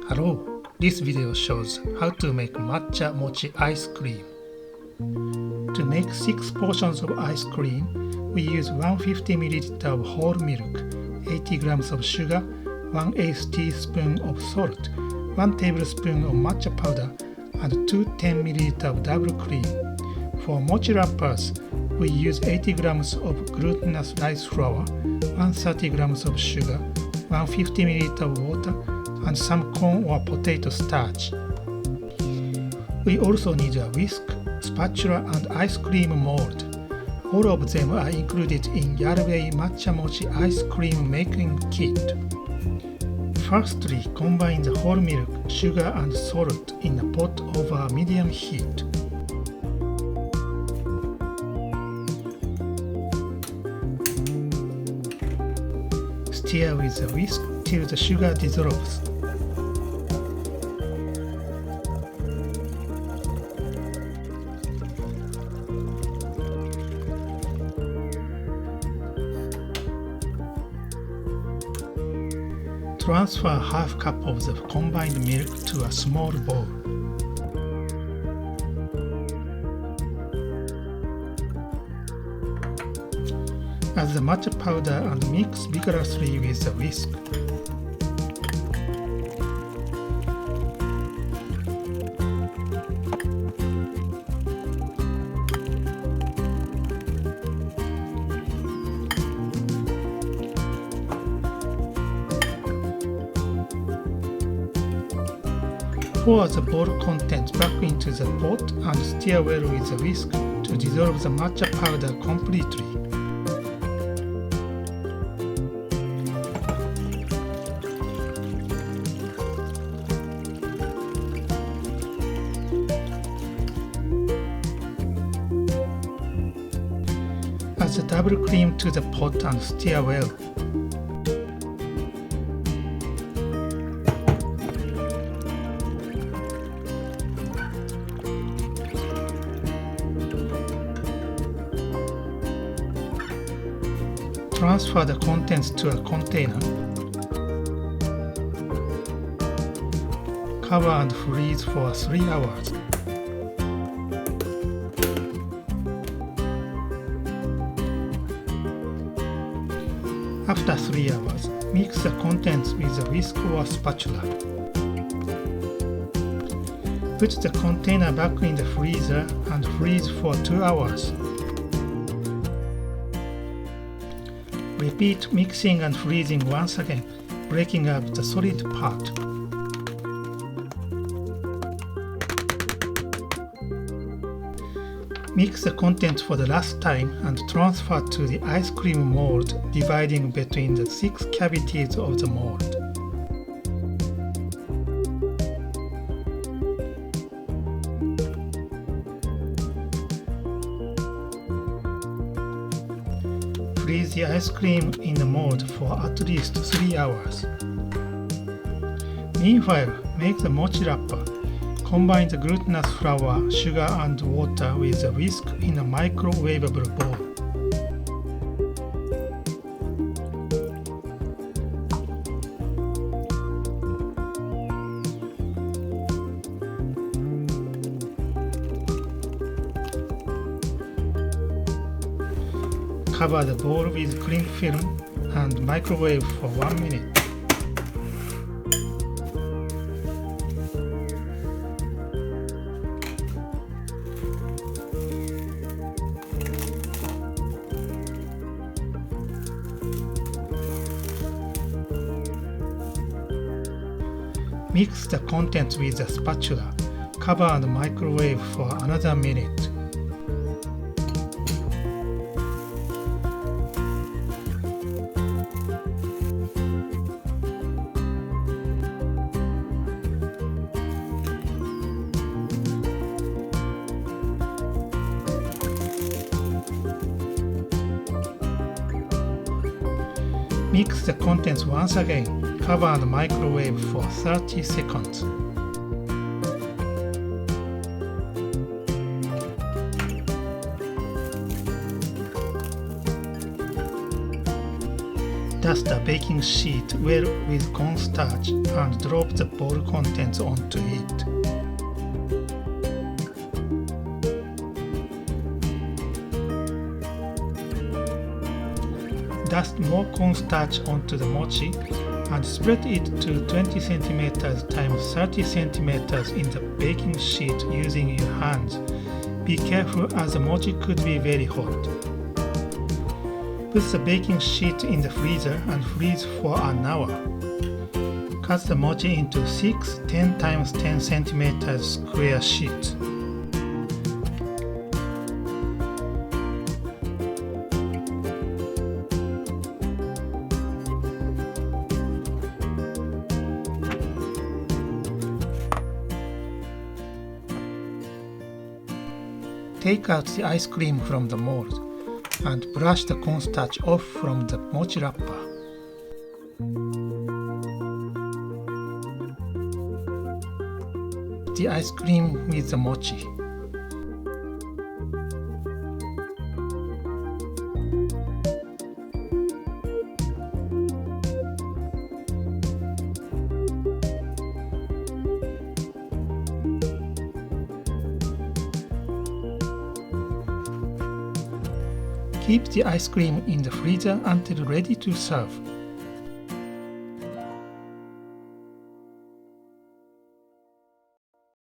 Hello, this video shows how to make matcha mochi ice cream. To make 6 portions of ice cream, we use 150 ml of whole milk, 80 grams of sugar, 1/8 teaspoon of salt, 1 tablespoon of matcha powder, and 2 10 ml of double cream. For mochi wrappers, we use 80 grams of glutinous rice flour, 130 grams of sugar, 150 ml of water, and some corn or potato starch. We also need a whisk, spatula, and ice cream mold. All of them are included in Yarubei matcha mochi ice cream making kit. Firstly, combine the whole milk, sugar, and salt in a pot over medium heat. Stir with a whisk till the sugar dissolves. Transfer half cup of the combined milk to a small bowl. Add the matcha powder and mix vigorously with the whisk. Pour the bowl contents back into the pot and stir well with the whisk to dissolve the matcha powder completely. Add the double cream to the pot and stir well. Transfer the contents to a container. Cover and freeze for 3 hours. After 3 hours, mix the contents with a whisk or spatula. Put the container back in the freezer and freeze for 2 hours. Repeat mixing and freezing once again, breaking up the solid part. Mix the contents for the last time and transfer to the ice cream mold, dividing between the 6 cavities of the mold. Freeze the ice cream in the mold for at least 3 hours. Meanwhile, make the mochi wrapper. Combine the glutinous flour, sugar, and water with a whisk in a microwavable bowl. Cover the bowl with cling film and microwave for 1 minute. Mix the contents with a spatula. Cover and microwave for another minute. Mix the contents once again. Cover and microwave for 30 seconds. Dust the baking sheet well with cornstarch and drop the bowl contents onto it. Dust more cornstarch onto the mochi and spread it to 20 cm x 30 cm in the baking sheet using your hands. Be careful as the mochi could be very hot. Put the baking sheet in the freezer and freeze for an hour. Cut the mochi into 6 10 x 10 cm square sheets. Take out the ice cream from the mold and brush the cornstarch off from the mochi wrapper. The ice cream with the mochi. Keep the ice cream in the freezer until ready to serve.